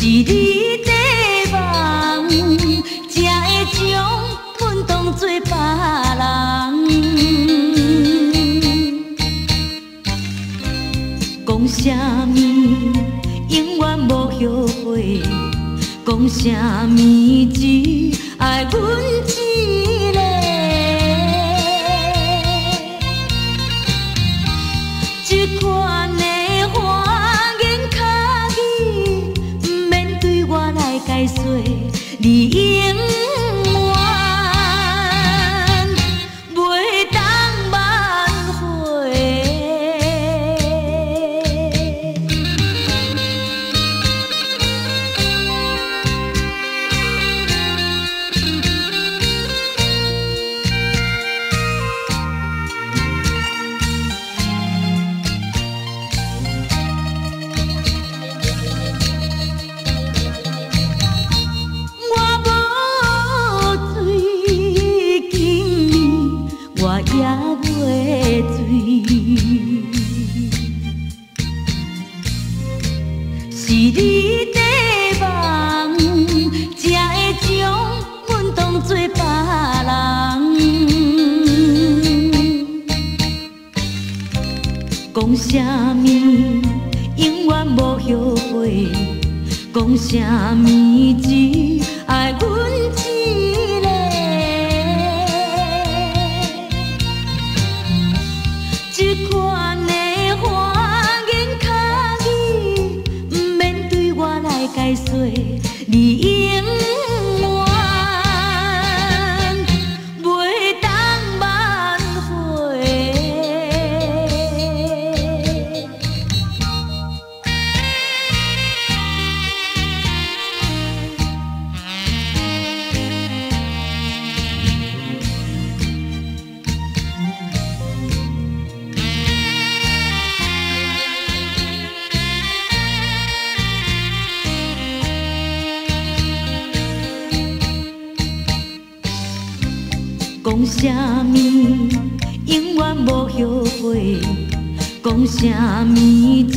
你在梦，才会将阮当作别人。讲啥物永远无后悔，讲啥物只爱阮一个。这款的花言巧语，不免对我来解说，你永远袂当挽回。也袂醉，是你在梦，才会将阮当作别人。讲啥物永远无后悔，讲啥物只爱阮一个。这款的花言巧语，不免对我来解说，你永远袂当挽回。讲啥物永远无后悔，讲啥物只